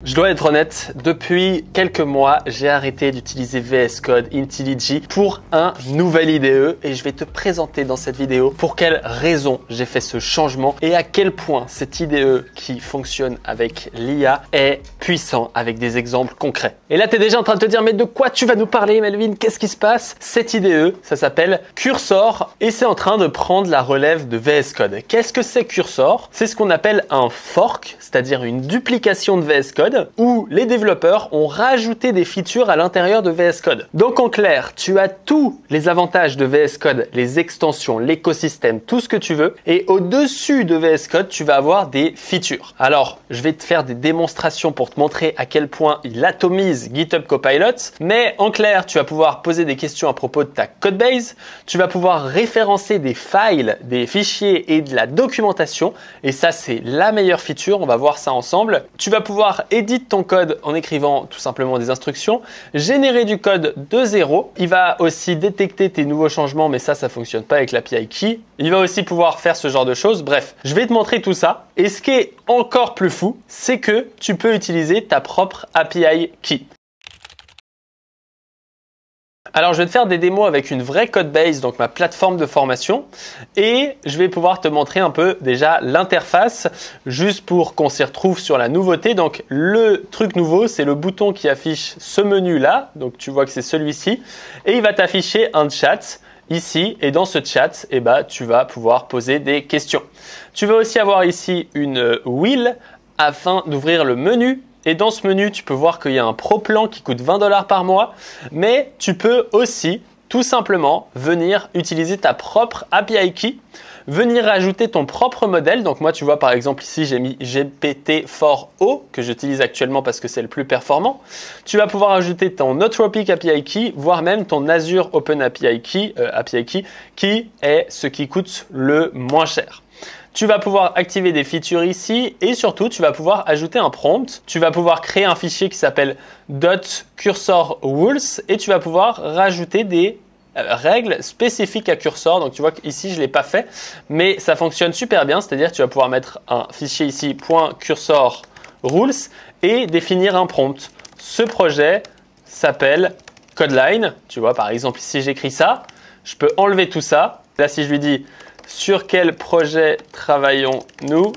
Je dois être honnête, depuis quelques mois, j'ai arrêté d'utiliser VS Code, IntelliJ pour un nouvel IDE et je vais te présenter dans cette vidéo pour quelles raisons j'ai fait ce changement et à quel point cet IDE qui fonctionne avec l'IA est puissant avec des exemples concrets. Et là, tu es déjà en train de te dire, mais de quoi tu vas nous parler, Melvin? Qu'est-ce qui se passe? Cet IDE, ça s'appelle Cursor et c'est en train de prendre la relève de VS Code. Qu'est-ce que c'est Cursor? C'est ce qu'on appelle un fork, c'est-à-dire une duplication de VS Code où les développeurs ont rajouté des features à l'intérieur de VS Code. Donc en clair, tu as tous les avantages de VS Code, les extensions, l'écosystème, tout ce que tu veux. Et au-dessus de VS Code, tu vas avoir des features. Alors, je vais te faire des démonstrations pour te montrer à quel point il atomise GitHub Copilot. Mais en clair, tu vas pouvoir poser des questions à propos de ta codebase. Tu vas pouvoir référencer des files, des fichiers et de la documentation. Et ça, c'est la meilleure feature. On va voir ça ensemble. Tu vas pouvoir édite ton code en écrivant tout simplement des instructions, générer du code de zéro. Il va aussi détecter tes nouveaux changements, mais ça fonctionne pas avec l'API Key. Il va aussi pouvoir faire ce genre de choses. Bref, je vais te montrer tout ça. Et ce qui est encore plus fou, c'est que tu peux utiliser ta propre API Key. Alors, je vais te faire des démos avec une vraie codebase, donc ma plateforme de formation, et je vais pouvoir te montrer un peu déjà l'interface, juste pour qu'on s'y retrouve sur la nouveauté. Donc, le truc nouveau, c'est le bouton qui affiche ce menu-là, donc tu vois que c'est celui-ci, et il va t'afficher un chat ici, et dans ce chat, tu vas pouvoir poser des questions. Tu vas aussi avoir ici une wheel afin d'ouvrir le menu. Et dans ce menu, tu peux voir qu'il y a un pro plan qui coûte 20 $ par mois, mais tu peux aussi tout simplement venir utiliser ta propre API Key, venir ajouter ton propre modèle. Donc moi, tu vois par exemple ici, j'ai mis GPT-4o que j'utilise actuellement parce que c'est le plus performant. Tu vas pouvoir ajouter ton Anthropic API Key, voire même ton Azure Open API Key, qui est ce qui coûte le moins cher. Tu vas pouvoir activer des features ici et surtout, tu vas pouvoir ajouter un prompt. Tu vas pouvoir créer un fichier qui s'appelle .cursorRules et tu vas pouvoir rajouter des règles spécifiques à Cursor. Donc, tu vois qu'ici, je ne l'ai pas fait, mais ça fonctionne super bien. C'est-à-dire, tu vas pouvoir mettre un fichier ici, .cursorRules et définir un prompt. Ce projet s'appelle Codeline. Tu vois, par exemple, ici, j'écris ça. Je peux enlever tout ça. Là, si je lui dis sur quel projet travaillons-nous?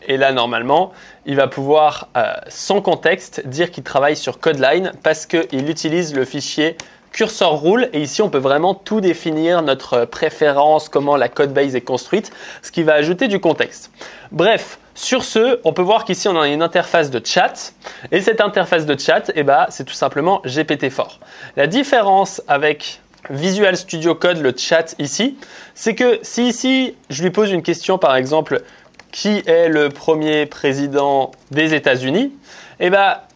Et là, normalement, il va pouvoir, sans contexte, dire qu'il travaille sur Codeline parce qu'il utilise le fichier CursorRule. Et ici, on peut vraiment tout définir, notre préférence, comment la codebase est construite, ce qui va ajouter du contexte. Bref, sur ce, on peut voir qu'ici, on a une interface de chat. Et cette interface de chat, c'est tout simplement GPT-4. La différence avec Visual Studio Code, le chat ici, c'est que si ici, je lui pose une question, par exemple, qui est le premier président des États-Unis?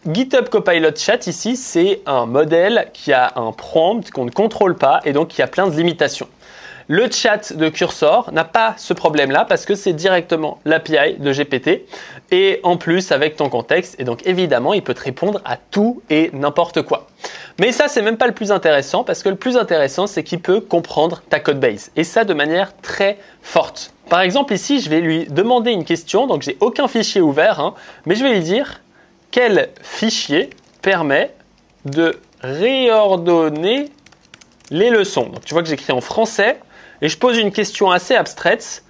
GitHub Copilot Chat ici, c'est un modèle qui a un prompt qu'on ne contrôle pas et donc qui a plein de limitations. Le chat de Cursor n'a pas ce problème-là parce que c'est directement l'API de GPT et en plus avec ton contexte et donc évidemment il peut te répondre à tout et n'importe quoi. Mais ça c'est même pas le plus intéressant parce que le plus intéressant c'est qu'il peut comprendre ta codebase et ça de manière très forte. Par exemple ici je vais lui demander une question, donc j'ai aucun fichier ouvert, mais je vais lui dire quel fichier permet de réordonner les leçons. Donc tu vois que j'écris en français. Et je pose une question assez abstraite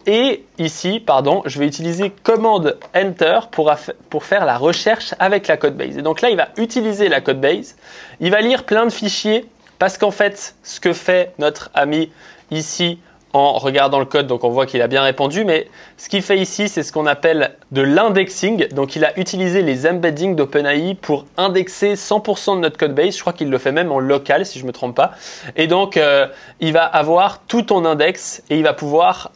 et ici, je vais utiliser commande Enter pour faire la recherche avec la codebase. Et donc là, il va utiliser la codebase, il va lire plein de fichiers parce qu'en fait, ce que fait notre ami ici en regardant le code, donc on voit qu'il a bien répondu, mais ce qu'il fait ici, c'est ce qu'on appelle de l'indexing. Donc il a utilisé les embeddings d'OpenAI pour indexer 100% de notre codebase. Je crois qu'il le fait même en local, si je ne me trompe pas. Et donc, il va avoir tout ton index et il va pouvoir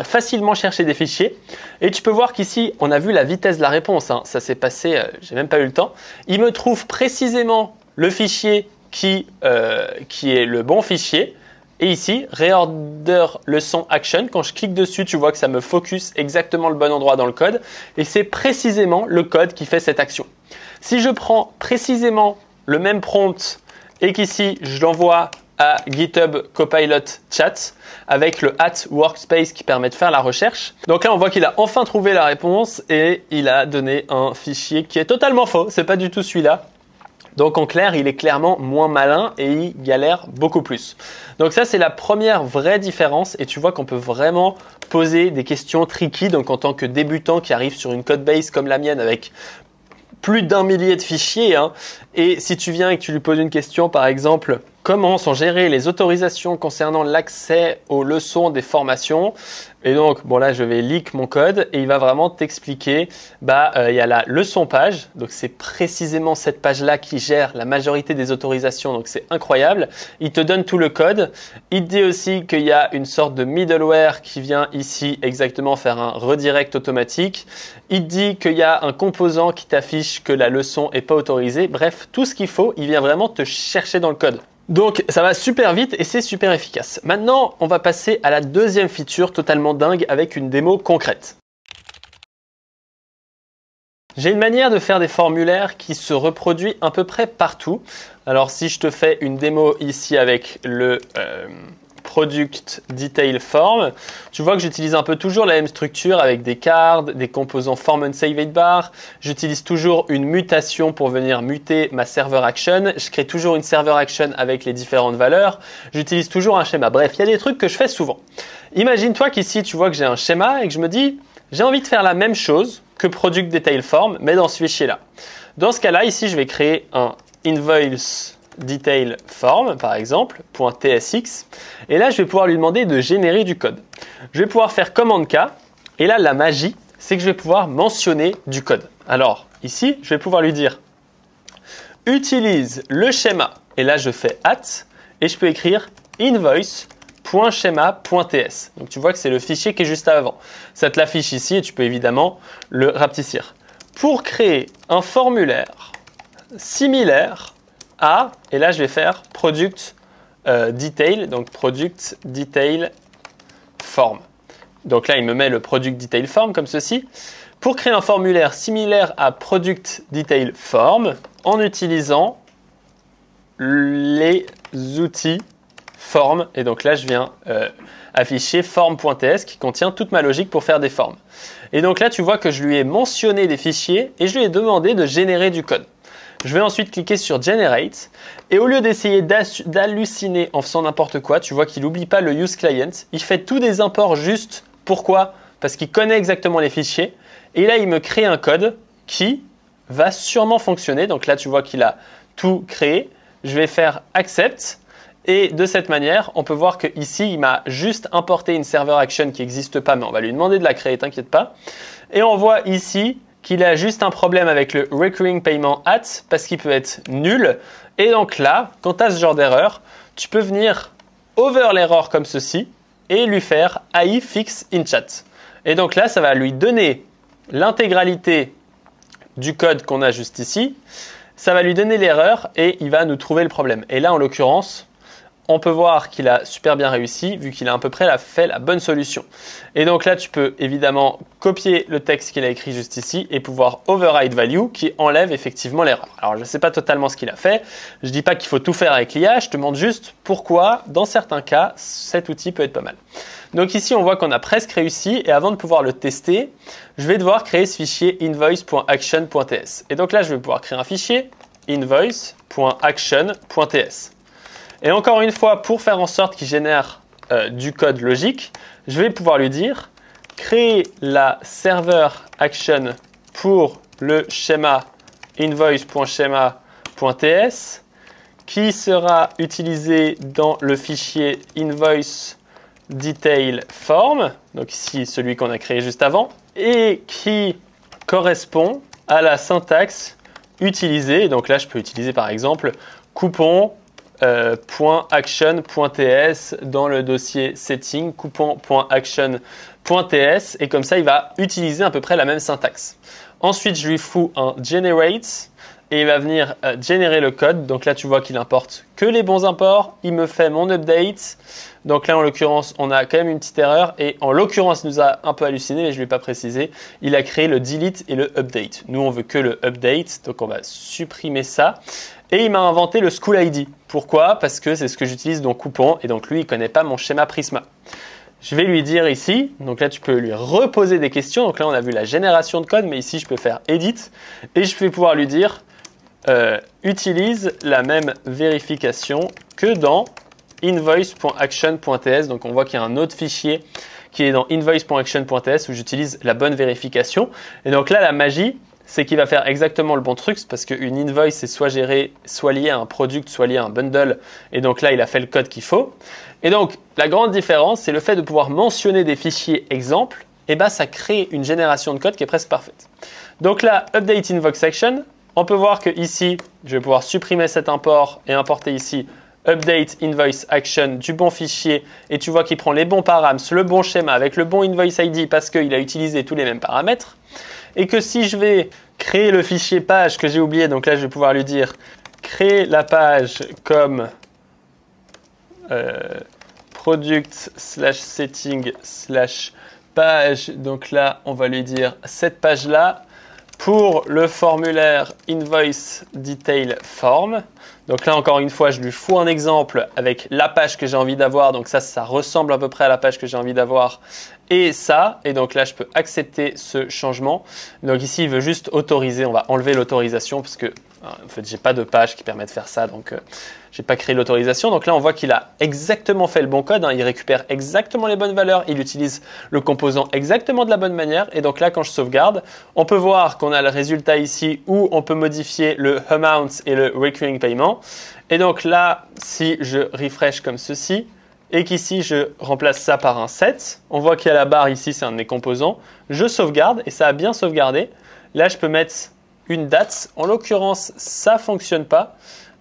facilement chercher des fichiers. Et tu peux voir qu'ici, on a vu la vitesse de la réponse. Ça s'est passé, j'ai même pas eu le temps. Il me trouve précisément le fichier qui est le bon fichier. Et ici, Reorder Leçon Action, quand je clique dessus, tu vois que ça me focus exactement le bon endroit dans le code. Et c'est précisément le code qui fait cette action. Si je prends précisément le même prompt et qu'ici, je l'envoie à GitHub Copilot Chat avec le @workspace qui permet de faire la recherche. Donc là, on voit qu'il a enfin trouvé la réponse et il a donné un fichier qui est totalement faux. C'est pas du tout celui-là. Donc en clair, il est clairement moins malin et il galère beaucoup plus. Donc ça, c'est la première vraie différence et tu vois qu'on peut vraiment poser des questions tricky. Donc en tant que débutant qui arrive sur une codebase comme la mienne avec plus d'1 millier de fichiers, et si tu viens et que tu lui poses une question, par exemple, comment sont gérées les autorisations concernant l'accès aux leçons des formations, et donc, bon là, je vais leak mon code et il va vraiment t'expliquer, il y a la leçon page, donc c'est précisément cette page-là qui gère la majorité des autorisations, donc c'est incroyable. Il te donne tout le code. Il te dit aussi qu'il y a une sorte de middleware qui vient ici exactement faire un redirect automatique. Il te dit qu'il y a un composant qui t'affiche que la leçon n'est pas autorisée. Bref, tout ce qu'il faut, il vient vraiment te chercher dans le code. Donc ça va super vite et c'est super efficace. Maintenant, on va passer à la deuxième feature totalement dingue avec une démo concrète. J'ai une manière de faire des formulaires qui se reproduit à peu près partout. Alors si je te fais une démo ici avec le Product Detail Form, tu vois que j'utilise un peu toujours la même structure avec des cards, des composants Form Unsaved Bar. J'utilise toujours une mutation pour venir muter ma server action. Je crée toujours une server action avec les différentes valeurs. J'utilise toujours un schéma. Bref, il y a des trucs que je fais souvent. Imagine-toi qu'ici, tu vois que j'ai un schéma et que je me dis, j'ai envie de faire la même chose que Product Detail Form, mais dans ce fichier-là. Dans ce cas-là, ici, je vais créer un invoice detail form par exemple .tsx et là je vais pouvoir lui demander de générer du code. Je vais pouvoir faire commande K et là la magie c'est que je vais pouvoir mentionner du code. Alors ici je vais pouvoir lui dire utilise le schéma et là je fais et je peux écrire invoice.schema.ts. Donc tu vois que c'est le fichier qui est juste avant. Ça te l'affiche ici et tu peux évidemment le rapetissir. Pour créer un formulaire similaire et là je vais faire product detail, donc product detail form. Donc là il me met le product detail form comme ceci. Pour créer un formulaire similaire à product detail form en utilisant les outils form, et donc là je viens afficher form.ts qui contient toute ma logique pour faire des formes. Et donc là tu vois que je lui ai mentionné des fichiers et je lui ai demandé de générer du code. Je vais ensuite cliquer sur Generate et au lieu d'essayer d'halluciner en faisant n'importe quoi, tu vois qu'il n'oublie pas le Use Client. Il fait tous des imports juste. Pourquoi? Parce qu'il connaît exactement les fichiers. Et là, il me crée un code qui va sûrement fonctionner. Donc là, tu vois qu'il a tout créé. Je vais faire Accept. Et de cette manière, on peut voir qu'ici, il m'a juste importé une server action qui n'existe pas, mais on va lui demander de la créer, t'inquiète pas. Et on voit ici qu'il a juste un problème avec le recurring payment at parce qu'il peut être nul. Et donc là, quand tu as ce genre d'erreur, tu peux venir over l'erreur comme ceci et lui faire AI fix in chat. Et donc là, ça va lui donner l'intégralité du code qu'on a juste ici. Ça va lui donner l'erreur et il va nous trouver le problème. Et là, en l'occurrence, on peut voir qu'il a super bien réussi vu qu'il a à peu près fait la bonne solution. Et donc là, tu peux évidemment copier le texte qu'il a écrit juste ici et pouvoir override value qui enlève effectivement l'erreur. Alors, je ne sais pas totalement ce qu'il a fait. Je ne dis pas qu'il faut tout faire avec l'IA. Je te montre juste pourquoi, dans certains cas, cet outil peut être pas mal. Donc ici, on voit qu'on a presque réussi et avant de pouvoir le tester, je vais devoir créer ce fichier invoice.action.ts. Et donc là, je vais pouvoir créer un fichier invoice.action.ts. Et encore une fois, pour faire en sorte qu'il génère du code logique, je vais pouvoir lui dire créer la server action pour le schéma invoice.schema.ts qui sera utilisé dans le fichier invoice detail form, donc ici celui qu'on a créé juste avant, et qui correspond à la syntaxe utilisée. Donc là, je peux utiliser par exemple coupon .action.ts dans le dossier setting coupon.action.ts et comme ça il va utiliser à peu près la même syntaxe. Ensuite je lui fous un generate et il va venir générer le code. Donc là, tu vois qu'il importe que les bons imports. Il me fait mon update. Donc là, en l'occurrence, on a quand même une petite erreur. Et en l'occurrence, il nous a un peu halluciné, mais je ne l'ai pas précisé. Il a créé le delete et le update. Nous, on veut que le update. Donc, on va supprimer ça. Et il m'a inventé le school ID. Pourquoi? Parce que c'est ce que j'utilise dans Coupon. Et donc, lui, il ne connaît pas mon schéma Prisma. Je vais lui dire ici, donc là tu peux lui reposer des questions. Donc là on a vu la génération de code, mais ici je peux faire edit et je vais pouvoir lui dire utilise la même vérification que dans invoice.action.ts. Donc on voit qu'il y a un autre fichier qui est dans invoice.action.ts où j'utilise la bonne vérification. Et donc là la magie, c'est qu'il va faire exactement le bon truc parce qu'une invoice c'est soit gérée, soit liée à un product, soit liée à un bundle. Et donc là il a fait le code qu'il faut. Et donc, la grande différence, c'est le fait de pouvoir mentionner des fichiers exemples. Et bien, ça crée une génération de code qui est presque parfaite. Donc là, update invoice action. On peut voir que ici, je vais pouvoir supprimer cet import et importer ici update invoice action du bon fichier. Et tu vois qu'il prend les bons params, le bon schéma avec le bon invoice ID parce qu'il a utilisé tous les mêmes paramètres. Et que si je vais créer le fichier page que j'ai oublié, donc là, je vais pouvoir lui dire créer la page comme product /setting /page. Donc là, on va lui dire cette page-là pour le formulaire invoice detail form. Donc là, encore une fois, je lui fous un exemple avec la page que j'ai envie d'avoir. Donc ça ressemble à peu près à la page que j'ai envie d'avoir. Et ça, et donc là, je peux accepter ce changement. Donc ici, il veut juste autoriser. On va enlever l'autorisation parce que en fait, j'ai pas de page qui permet de faire ça. Donc, j'ai pas créé l'autorisation. Donc là, on voit qu'il a exactement fait le bon code. Il récupère exactement les bonnes valeurs. Il utilise le composant exactement de la bonne manière. Et donc là, quand je sauvegarde, on peut voir qu'on a le résultat ici où on peut modifier le amount et le recurring payment. Et donc là, si je refresh comme ceci, et qu'ici, je remplace ça par un set, on voit qu'il y a la barre ici, c'est un de mes composants. Je sauvegarde et ça a bien sauvegardé. Là, je peux mettre une date. En l'occurrence, ça ne fonctionne pas.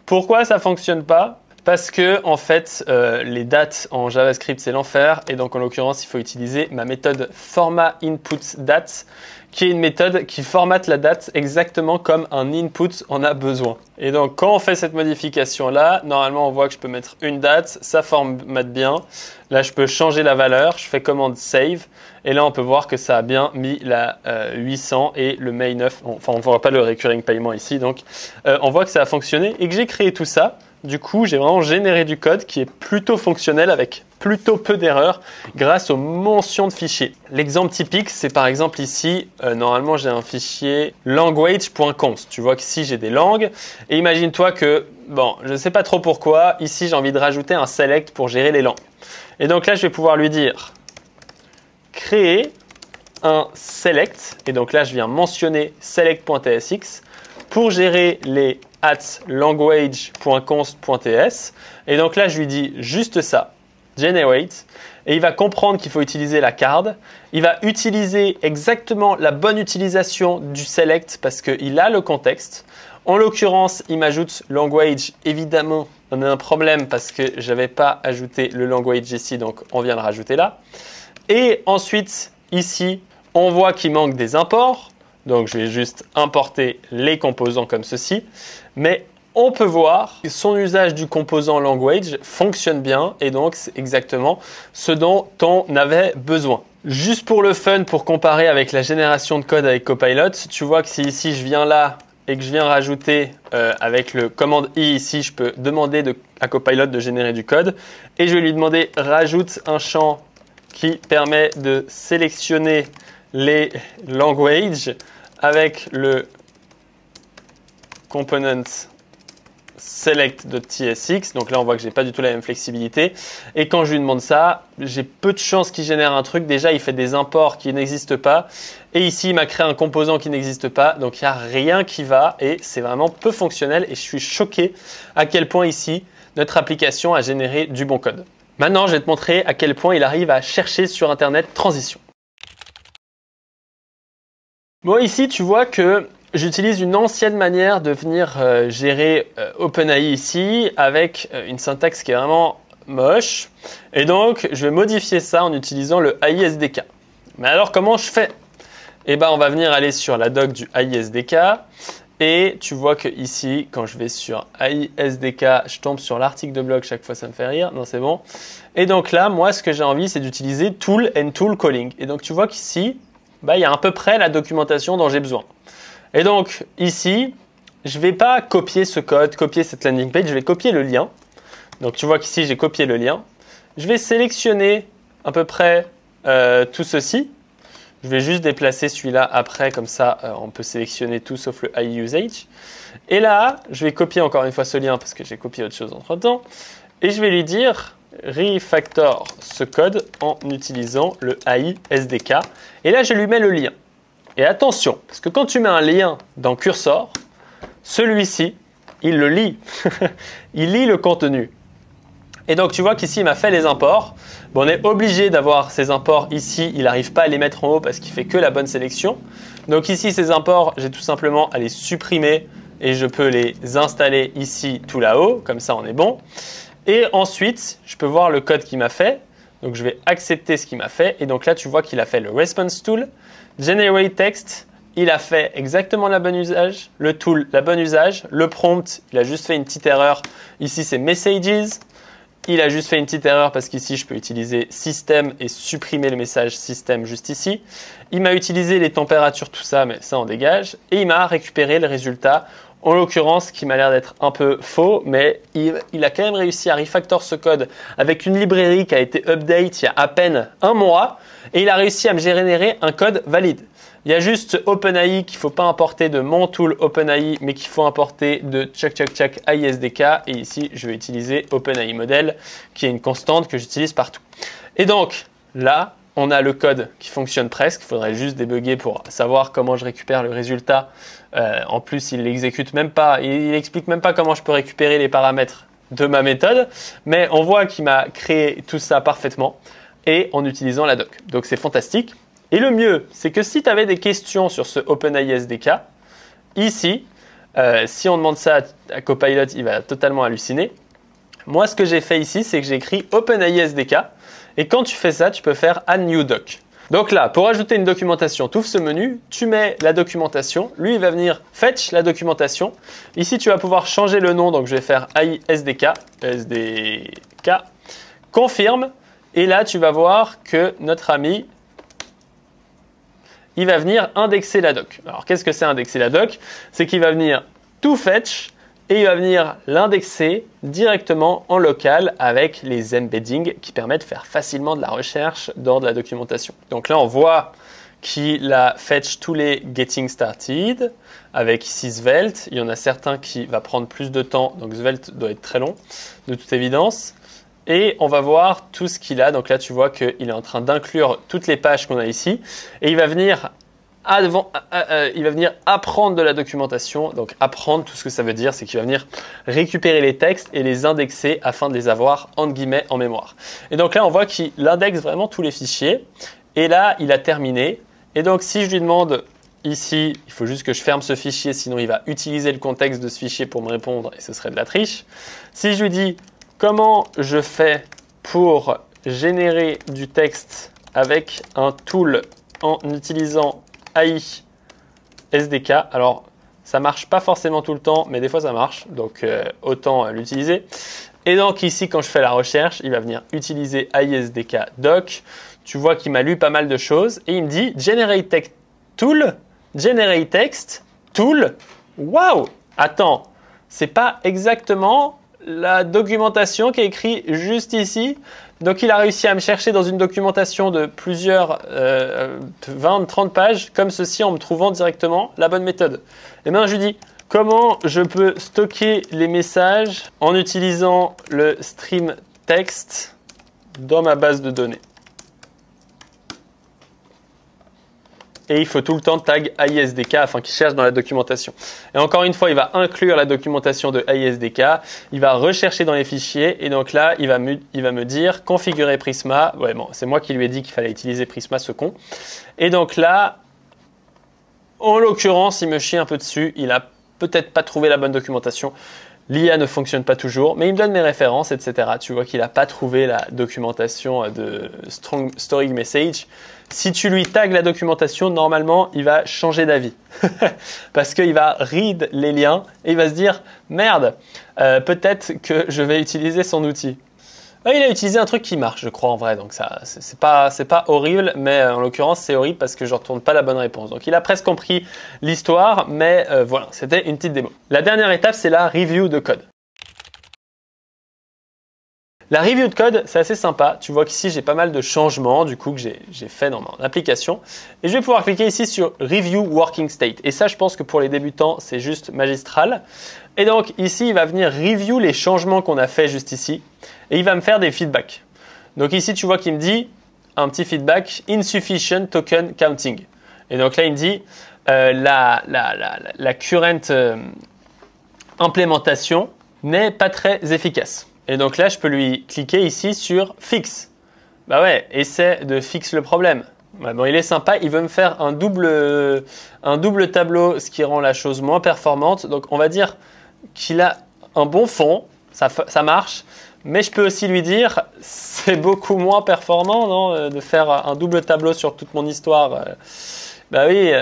Pourquoi ça ne fonctionne pas? Parce que en fait, les dates en JavaScript, c'est l'enfer. Et donc, en l'occurrence, il faut utiliser ma méthode format_input_date, qui est une méthode qui formate la date exactement comme un input en a besoin. Et donc, quand on fait cette modification-là, normalement, on voit que je peux mettre une date, ça formate bien. Là, je peux changer la valeur, je fais commande save. Et là, on peut voir que ça a bien mis la 800 et le May 9. Enfin, on ne voit pas le recurring payment ici. Donc, on voit que ça a fonctionné et que j'ai créé tout ça. Du coup, j'ai vraiment généré du code qui est plutôt fonctionnel avec plutôt peu d'erreurs grâce aux mentions de fichiers. L'exemple typique, c'est par exemple ici, normalement j'ai un fichier language.const. Tu vois qu'ici j'ai des langues et imagine-toi que, bon, je ne sais pas trop pourquoi, ici j'ai envie de rajouter un select pour gérer les langues. Et donc là, je vais pouvoir lui dire créer un select et donc là, je viens mentionner select.tsx pour gérer les @language.const.ts et donc là je lui dis juste ça, generate, et il va comprendre qu'il faut utiliser la card. Il va utiliser exactement la bonne utilisation du select parce qu'il a le contexte. En l'occurrence, il m'ajoute language. Évidemment, on a un problème parce que je n'avais pas ajouté le language ici, donc on vient le rajouter là. Et ensuite, ici, on voit qu'il manque des imports. Donc, je vais juste importer les composants comme ceci. Mais on peut voir que son usage du composant language fonctionne bien et donc c'est exactement ce dont on avait besoin. Juste pour le fun, pour comparer avec la génération de code avec Copilot, tu vois que si ici je viens là et que je viens rajouter avec le commande I ici, je peux demander à Copilot de générer du code et je vais lui demander rajoute un champ qui permet de sélectionner les languages avec le component select.tsx. Donc là, on voit que j'ai pas du tout la même flexibilité. Et quand je lui demande ça, j'ai peu de chances qu'il génère un truc. Déjà, il fait des imports qui n'existent pas. Et ici, il m'a créé un composant qui n'existe pas. Donc, il n'y a rien qui va et c'est vraiment peu fonctionnel. Et je suis choqué à quel point ici, notre application a généré du bon code. Maintenant, je vais te montrer à quel point il arrive à chercher sur Internet transition. Bon, ici, tu vois que j'utilise une ancienne manière de venir gérer OpenAI ici avec une syntaxe qui est vraiment moche. Et donc, je vais modifier ça en utilisant le AI SDK. Mais alors, comment je fais? Eh bien, on va venir aller sur la doc du AI SDK Et tu vois que ici, quand je vais sur AI SDK, je tombe sur l'article de blog, chaque fois ça me fait rire, non c'est bon. Et donc là, moi ce que j'ai envie, c'est d'utiliser Tool and Tool Calling. Et donc tu vois qu'ici, il y a à peu près la documentation dont j'ai besoin. Et donc ici, je ne vais pas copier ce code, copier cette landing page, je vais copier le lien. Donc tu vois qu'ici, j'ai copié le lien. Je vais sélectionner à peu près tout ceci. Je vais juste déplacer celui-là après, comme ça on peut sélectionner tout sauf le AI usage. Et là, je vais copier encore une fois ce lien parce que j'ai copié autre chose entre temps. Et je vais lui dire refactor ce code en utilisant le AI SDK. Et là, je lui mets le lien. Et attention, parce que quand tu mets un lien dans Cursor, celui-ci, il le lit. Il lit le contenu. Et donc, tu vois qu'ici, il m'a fait les imports. Bon, on est obligé d'avoir ces imports ici. Il n'arrive pas à les mettre en haut parce qu'il fait que la bonne sélection. Donc ici, ces imports, j'ai tout simplement à les supprimer et je peux les installer ici tout là-haut. Comme ça, on est bon. Et ensuite, je peux voir le code qu'il m'a fait. Donc, je vais accepter ce qu'il m'a fait. Et donc là, tu vois qu'il a fait le response tool, generate text. Il a fait exactement la bonne usage, le tool, la bonne usage, le prompt, il a juste fait une petite erreur. Ici, c'est messages. Il a juste fait une petite erreur parce qu'ici, je peux utiliser système et supprimer le message système juste ici. Il m'a utilisé les températures, tout ça, mais ça, on dégage. Et il m'a récupéré le résultat, en l'occurrence, qui m'a l'air d'être un peu faux, mais il a quand même réussi à refactor ce code avec une librairie qui a été update il y a à peine un mois. Et il a réussi à me générer un code valide. Il y a juste OpenAI qu'il ne faut pas importer de mon tool OpenAI, mais qu'il faut importer de AI SDK. Et ici, je vais utiliser OpenAI Model, qui est une constante que j'utilise partout. Et donc, là, on a le code qui fonctionne presque. Il faudrait juste débugger pour savoir comment je récupère le résultat. En plus, il l'exécute même pas. Il n'explique même pas comment je peux récupérer les paramètres de ma méthode. Mais on voit qu'il m'a créé tout ça parfaitement et en utilisant la doc. Donc, c'est fantastique. Et le mieux, c'est que si tu avais des questions sur ce OpenAI SDK, ici, si on demande ça à Copilot, il va totalement halluciner. Moi, ce que j'ai fait ici, c'est que j'ai écrit OpenAI SDK. Et quand tu fais ça, tu peux faire Add New Doc. Donc là, pour ajouter une documentation, tu ouvres ce menu, tu mets la documentation. Lui, il va venir fetch la documentation. Ici, tu vas pouvoir changer le nom. Donc, je vais faire AI SDK, confirme. Et là, tu vas voir que notre ami, il va venir indexer la doc. Alors, qu'est-ce que c'est indexer la doc? C'est qu'il va venir tout fetch et il va venir l'indexer directement en local avec les embeddings qui permettent de faire facilement de la recherche dans de la documentation. Donc là, on voit qu'il a fetch tous les getting started avec ici Svelte. Il y en a certains qui va prendre plus de temps, donc Svelte doit être très long de toute évidence. Et on va voir tout ce qu'il a. Donc là, tu vois qu'il est en train d'inclure toutes les pages qu'on a ici. Et il va venir apprendre de la documentation. Donc apprendre, tout ce que ça veut dire, c'est qu'il va venir récupérer les textes et les indexer afin de les avoir, entre guillemets, en mémoire. Et donc là, on voit qu'il indexe vraiment tous les fichiers. Et là, il a terminé. Et donc, si je lui demande ici, il faut juste que je ferme ce fichier, sinon il va utiliser le contexte de ce fichier pour me répondre et ce serait de la triche. Si je lui dis comment je fais pour générer du texte avec un tool en utilisant AI SDK. Alors, ça marche pas forcément tout le temps, mais des fois ça marche, donc autant l'utiliser. Et donc ici, quand je fais la recherche, il va venir utiliser AI SDK doc. Tu vois qu'il m'a lu pas mal de choses et il me dit Generate Text Tool, Generate Text Tool. Waouh! Attends, c'est pas exactement la documentation qui est écrite juste ici. Donc, il a réussi à me chercher dans une documentation de plusieurs 20-30 pages comme ceci en me trouvant directement la bonne méthode. Et bien, je lui dis comment je peux stocker les messages en utilisant le stream text dans ma base de données. Et il faut tout le temps tag AI SDK afin qu'il cherche dans la documentation. Et encore une fois, il va inclure la documentation de AI SDK. Il va rechercher dans les fichiers. Et donc là, il va me dire configurer Prisma. Ouais, bon, c'est moi qui lui ai dit qu'il fallait utiliser Prisma, ce con. Et donc là, en l'occurrence, il me chie un peu dessus. Il a peut-être pas trouvé la bonne documentation. L'IA ne fonctionne pas toujours, mais il me donne mes références, etc. Tu vois qu'il n'a pas trouvé la documentation de Strong Storing Message. Si tu lui tags la documentation, normalement, il va changer d'avis. Parce qu'il va read les liens et il va se dire « Merde, peut-être que je vais utiliser son outil ». Il a utilisé un truc qui marche, je crois, en vrai. Donc, ça, c'est pas horrible, mais en l'occurrence, c'est horrible parce que je ne retourne pas la bonne réponse. Donc, il a presque compris l'histoire, mais voilà, c'était une petite démo. La dernière étape, c'est la review de code. La review de code, c'est assez sympa. Tu vois qu'ici, j'ai pas mal de changements du coup que j'ai fait dans mon application. Et je vais pouvoir cliquer ici sur Review Working State. Et ça, je pense que pour les débutants, c'est juste magistral. Et donc ici, il va venir review les changements qu'on a fait juste ici. Et il va me faire des feedbacks. Donc ici, tu vois qu'il me dit un petit feedback Insufficient Token Counting. Et donc là, il me dit la current implémentation n'est pas très efficace. Et donc là, je peux lui cliquer ici sur Fix. Bah ouais, essaie de fixer le problème. Bah bon, il est sympa, il veut me faire un double tableau, ce qui rend la chose moins performante. Donc on va dire qu'il a un bon fond, ça marche. Mais je peux aussi lui dire, c'est beaucoup moins performant, non, de faire un double tableau sur toute mon histoire. Bah oui.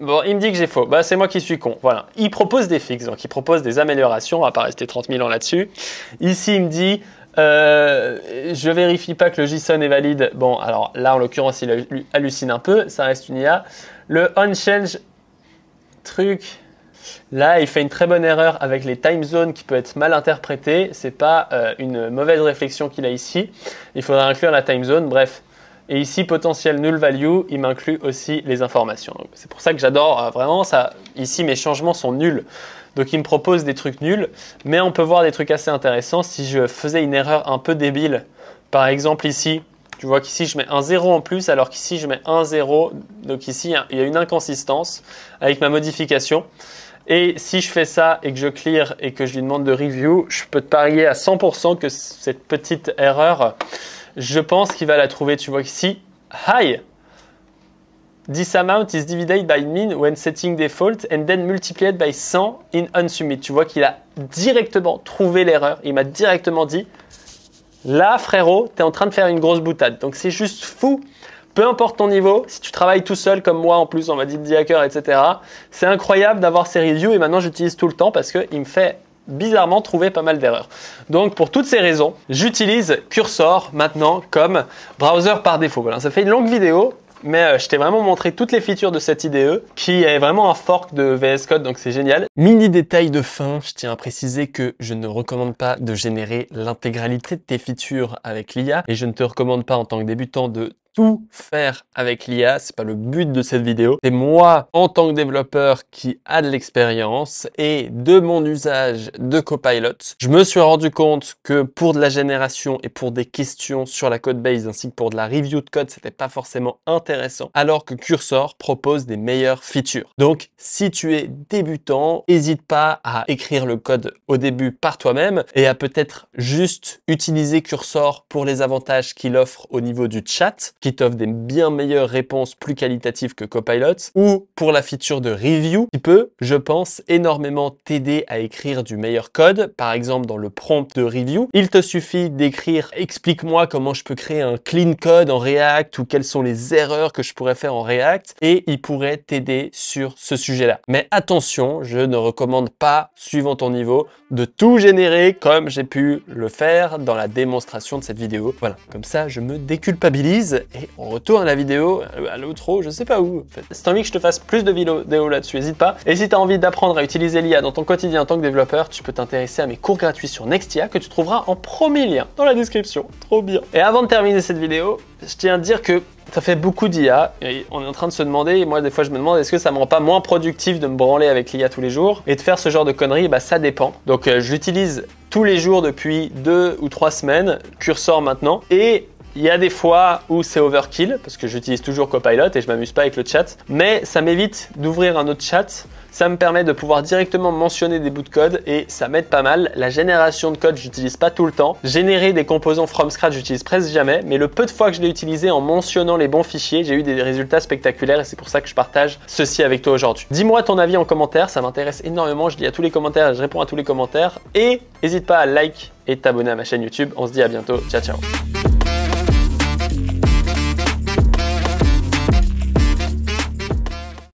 Bon, il me dit que j'ai faux. Bah, c'est moi qui suis con. Voilà. Il propose des fixes, donc il propose des améliorations. On va pas rester 30 000 ans là-dessus. Ici, il me dit, je vérifie pas que le JSON est valide. Bon, alors là, en l'occurrence, il hallucine un peu. Ça reste une IA. Le onChange truc. Là, il fait une très bonne erreur avec les time zones qui peut être mal interprétée. C'est pas une mauvaise réflexion qu'il a ici. Il faudra inclure la time zone. Bref. Et ici, potentiel null value, il m'inclut aussi les informations. C'est pour ça que j'adore vraiment ça. Ici, mes changements sont nuls. Donc, il me propose des trucs nuls. Mais on peut voir des trucs assez intéressants. Si je faisais une erreur un peu débile, par exemple ici, tu vois qu'ici, je mets un 0 en plus, alors qu'ici, je mets un 0. Donc ici, il y a une inconsistance avec ma modification. Et si je fais ça et que je clear et que je lui demande de review, je peux te parier à 100% que cette petite erreur, je pense qu'il va la trouver. Tu vois ici, hi, this amount is divided by min when setting default and then multiplied by 100 in unsubmit. Tu vois qu'il a directement trouvé l'erreur. Il m'a directement dit, là frérot, tu es en train de faire une grosse boutade. Donc c'est juste fou. Peu importe ton niveau, si tu travailles tout seul comme moi en plus, on m'a dit de hacker, etc. C'est incroyable d'avoir ces reviews et maintenant j'utilise tout le temps parce qu'il me fait bizarrement trouver pas mal d'erreurs. Donc pour toutes ces raisons, j'utilise Cursor maintenant comme browser par défaut. Voilà, ça fait une longue vidéo, mais je t'ai vraiment montré toutes les features de cette IDE qui est vraiment un fork de VS Code, donc c'est génial. Mini détail de fin, je tiens à préciser que je ne recommande pas de générer l'intégralité de tes features avec l'IA et je ne te recommande pas en tant que débutant de tout faire avec l'IA, c'est pas le but de cette vidéo. C'est moi, en tant que développeur qui a de l'expérience et de mon usage de Copilot, je me suis rendu compte que pour de la génération et pour des questions sur la code base ainsi que pour de la review de code, c'était pas forcément intéressant, alors que Cursor propose des meilleures features. Donc, si tu es débutant, n'hésite pas à écrire le code au début par toi-même et à peut-être juste utiliser Cursor pour les avantages qu'il offre au niveau du chat, qui t'offre des bien meilleures réponses plus qualitatives que Copilot, ou pour la feature de review qui peut, je pense, énormément t'aider à écrire du meilleur code. Par exemple, dans le prompt de review, il te suffit d'écrire « Explique-moi comment je peux créer un clean code en React » ou « Quelles sont les erreurs que je pourrais faire en React » et il pourrait t'aider sur ce sujet-là. Mais attention, je ne recommande pas, suivant ton niveau, de tout générer comme j'ai pu le faire dans la démonstration de cette vidéo. Voilà, comme ça, je me déculpabilise. Et on retourne à la vidéo, à l'outro, je sais pas où. En fait. Si t'as envie que je te fasse plus de vidéos là-dessus, n'hésite pas. Et si t'as envie d'apprendre à utiliser l'IA dans ton quotidien en tant que développeur, tu peux t'intéresser à mes cours gratuits sur Nextia que tu trouveras en premier lien dans la description. Trop bien. Et avant de terminer cette vidéo, je tiens à dire que ça fait beaucoup d'IA et on est en train de se demander, et moi des fois je me demande, est-ce que ça me rend pas moins productif de me branler avec l'IA tous les jours et de faire ce genre de conneries? Bah ça dépend. Donc je l'utilise tous les jours depuis 2 ou 3 semaines, Cursor maintenant, et il y a des fois où c'est overkill parce que j'utilise toujours Copilot et je m'amuse pas avec le chat, mais ça m'évite d'ouvrir un autre chat Ça me permet de pouvoir directement mentionner des bouts de code et ça m'aide pas mal. La génération de code, j'utilise pas tout le temps. Générer des composants from scratch, j'utilise presque jamais, mais le peu de fois que je l'ai utilisé en mentionnant les bons fichiers, j'ai eu des résultats spectaculaires et c'est pour ça que je partage ceci avec toi aujourd'hui. Dis-moi ton avis en commentaire, ça m'intéresse énormément. Je lis à tous les commentaires et je réponds à tous les commentaires. Et n'hésite pas à like et t'abonner à ma chaîne YouTube. On se dit à bientôt. Ciao, ciao.